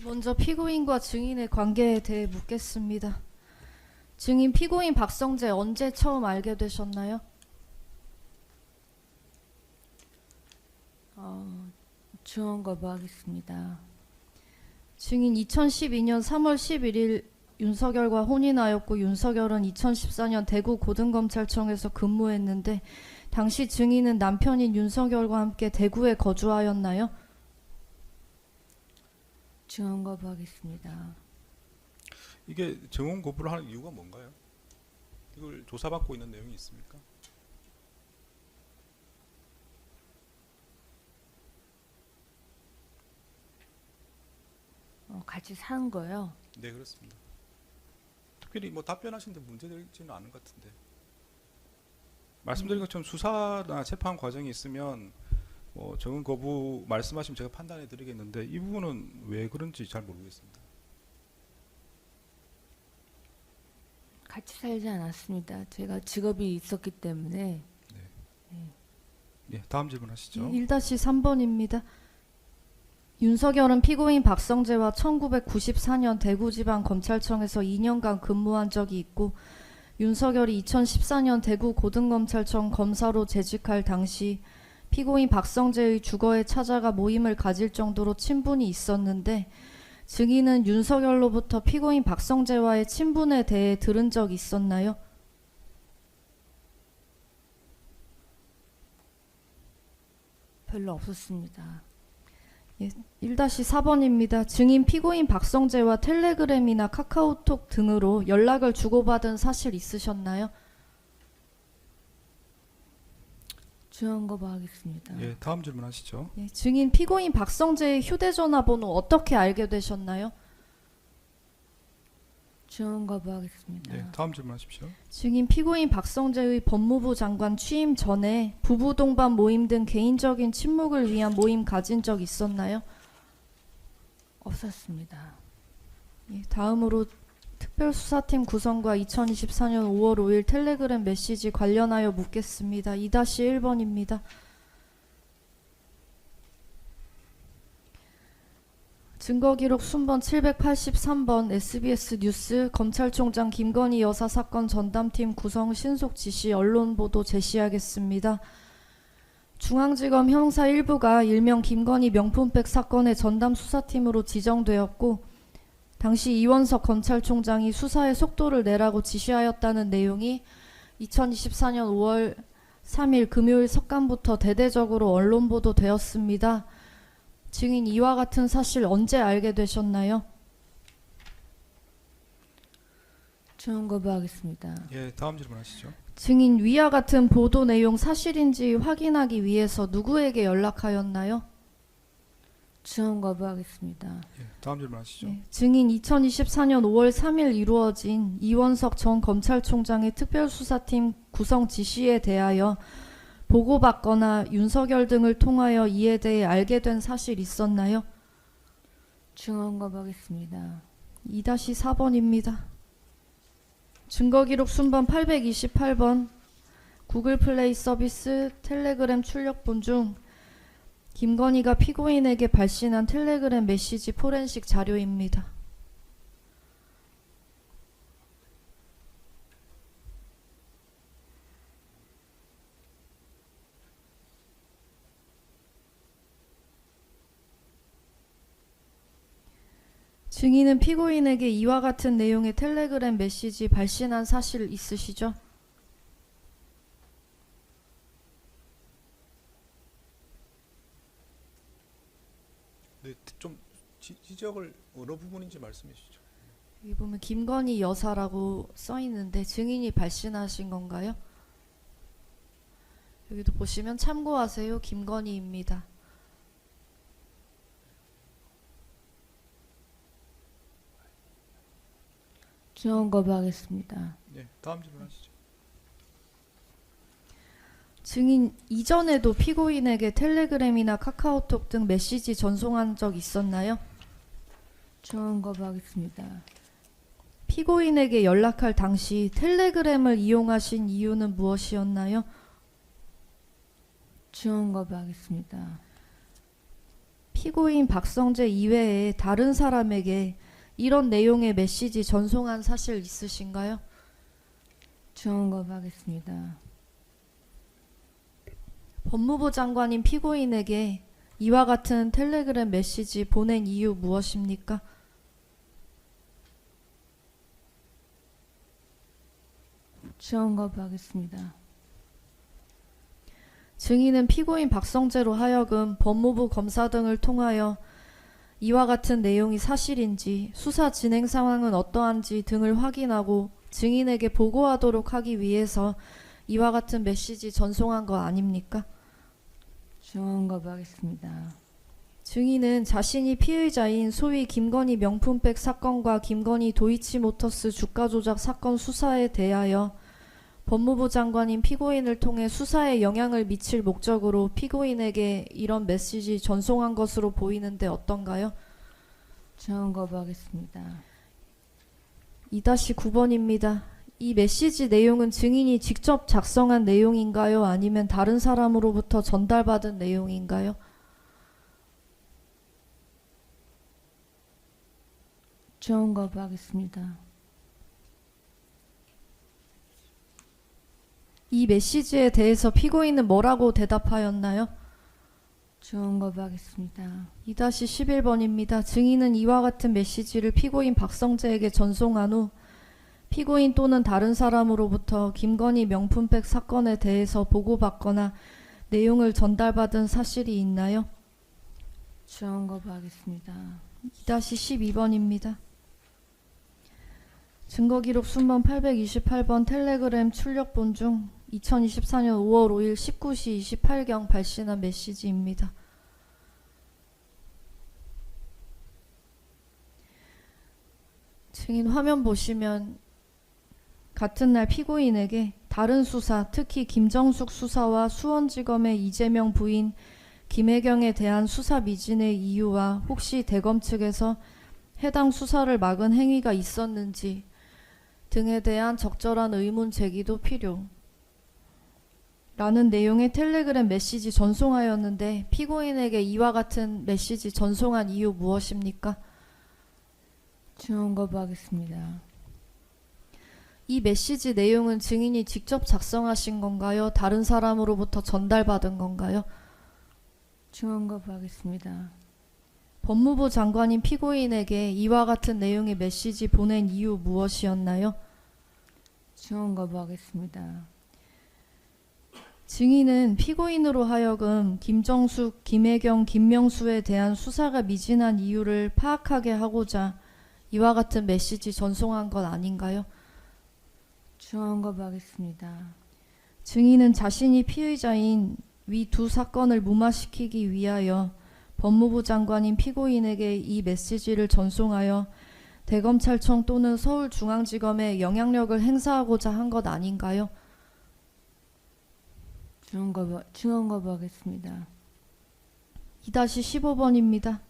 먼저 피고인과 증인의 관계에 대해 묻겠습니다. 증인 피고인 박성재 언제 처음 알게 되셨나요? 증언 거부하겠습니다. 증인 2012년 3월 11일 윤석열과 혼인하였고 윤석열은 2014년 대구 고등검찰청에서 근무했는데 당시 증인은 남편인 윤석열과 함께 대구에 거주하였나요? 증언 거부하겠습니다. 이게 증언 거부를 하는 이유가 뭔가요? 이걸 조사받고 있는 내용이 있습니까? 같이 사는 거요. 네, 그렇습니다. 특별히 뭐 답변하시는데 문제되지는 않은 것 같은데. 말씀드린 것처럼 수사나 재판 과정이 있으면 뭐 증언 거부 말씀하시면 제가 판단해 드리겠는데 이 부분은 왜 그런지 잘 모르겠습니다. 같이 살지 않았습니다. 제가 직업이 있었기 때문에. 예, 다음 질문하시죠. 1-3번입니다. 윤석열은 피고인 박성재와 1994년 대구지방검찰청에서 2년간 근무한 적이 있고 윤석열이 2014년 대구 고등검찰청 검사로 재직할 당시 피고인 박성재의 주거에 찾아가 모임을 가질 정도로 친분이 있었는데 증인은 윤석열로부터 피고인 박성재와의 친분에 대해 들은 적 있었나요? 별로 없었습니다. 1-4번입니다. 증인 피고인 박성재와 텔레그램이나 카카오톡 등으로 연락을 주고받은 사실 있으셨나요? 증언 거부하겠습니다. 예, 다음 질문하시죠. 증인 피고인 박성재의 휴대전화 번호 어떻게 알게 되셨나요? 증언 거부하겠습니다. 예, 다음 질문하십시오. 증인 피고인 박성재의 법무부 장관 취임 전에 부부 동반 모임 등 개인적인 친목을 위한 모임 가진 적 있었나요? 없었습니다. 다음으로 특별수사팀 구성과 2024년 5월 5일 텔레그램 메시지 관련하여 묻겠습니다. 2-1번입니다. 증거기록 순번 783번 SBS 뉴스 검찰총장 김건희 여사 사건 전담팀 구성 신속 지시 언론 보도 제시하겠습니다. 중앙지검 형사 1부가 일명 김건희 명품백 사건의 전담 수사팀으로 지정되었고 당시 이원석 검찰총장이 수사의 속도를 내라고 지시하였다는 내용이 2024년 5월 3일 금요일 석간부터 대대적으로 언론 보도되었습니다. 증인 이와 같은 사실 언제 알게 되셨나요? 증언 거부하겠습니다. 예, 다음 질문하시죠. 증인 위와 같은 보도 내용 사실인지 확인하기 위해서 누구에게 연락하였나요? 증언 거부하겠습니다. 예, 다음 질문하시죠. 증인 2024년 5월 3일 이루어진 이원석 전 검찰총장의 특별수사팀 구성 지시에 대하여 보고받거나 윤석열 등을 통하여 이에 대해 알게 된 사실 있었나요? 증언 거부하겠습니다. 2-4번입니다. 증거기록 순번 828번 구글 플레이 서비스 텔레그램 출력본 중 김건희가 피고인에게 발신한 텔레그램 메시지 포렌식 자료입니다. 증인은 피고인에게 이와 같은 내용의 텔레그램 메시지 발신한 사실 있으시죠? 네, 좀 지적을 어느 부분인지 말씀해 주시죠. 여기 보면 김건희 여사라고 써 있는데 증인이 발신하신 건가요? 여기도 보시면 참고하세요. 김건희입니다. 증언 거부하겠습니다. 예, 다음 질문하시죠. 증인 이전에도 피고인에게 텔레그램이나 카카오톡 등 메시지 전송한 적 있었나요? 증언 거부하겠습니다. 피고인에게 연락할 당시 텔레그램을 이용하신 이유는 무엇이었나요? 증언 거부하겠습니다. 피고인 박성재 이외에 다른 사람에게 이런 내용의 메시지 전송한 사실 있으신가요? 증언거부하겠습니다. 법무부 장관인 피고인에게 이와 같은 텔레그램 메시지 보낸 이유 무엇입니까? 증언거부하겠습니다. 증인은 피고인 박성재로 하여금 법무부 검사 등을 통하여 이와 같은 내용이 사실인지, 수사 진행 상황은 어떠한지 등을 확인하고 증인에게 보고하도록 하기 위해서 이와 같은 메시지 전송한 거 아닙니까? 증언거부하겠습니다. 증인은 자신이 피의자인 소위 김건희 명품백 사건과 김건희 도이치모터스 주가 조작 사건 수사에 대하여 법무부 장관인 피고인을 통해 수사에 영향을 미칠 목적으로 피고인에게 이런 메시지 전송한 것으로 보이는데 어떤가요? 증언거부하겠습니다. 2-9번입니다. 이 메시지 내용은 증인이 직접 작성한 내용인가요? 아니면 다른 사람으로부터 전달받은 내용인가요? 증언거부하겠습니다. 이 메시지에 대해서 피고인은 뭐라고 대답하였나요? 증언거부하겠습니다. 2-11번입니다. 증인은 이와 같은 메시지를 피고인 박성재에게 전송한 후 피고인 또는 다른 사람으로부터 김건희 명품백 사건에 대해서 보고받거나 내용을 전달받은 사실이 있나요? 증언거부하겠습니다. 2-12번입니다. 증거기록 순번 828번 텔레그램 출력본 중 2024년 5월 5일 19시 28경 발신한 메시지입니다. 증인 화면 보시면 같은 날 피고인에게 다른 수사, 특히 김정숙 수사와 수원지검의 이재명 부인 김혜경에 대한 수사 미진의 이유와 혹시 대검 측에서 해당 수사를 막은 행위가 있었는지 등에 대한 적절한 의문 제기도 필요. 라는 내용의 텔레그램 메시지 전송하였는데 피고인에게 이와 같은 메시지 전송한 이유 무엇입니까? 증언거부하겠습니다. 이 메시지 내용은 증인이 직접 작성하신 건가요? 다른 사람으로부터 전달받은 건가요? 증언거부하겠습니다. 법무부 장관인 피고인에게 이와 같은 내용의 메시지 보낸 이유 무엇이었나요? 증언거부하겠습니다. 증인은 피고인으로 하여금 김정숙, 김혜경, 김명수에 대한 수사가 미진한 이유를 파악하게 하고자 이와 같은 메시지 전송한 것 아닌가요? 증언거부하겠습니다. 증인은 자신이 피의자인 위 두 사건을 무마시키기 위하여 법무부 장관인 피고인에게 이 메시지를 전송하여 대검찰청 또는 서울중앙지검에 영향력을 행사하고자 한 것 아닌가요? 증언거부하겠습니다. 2-15번입니다.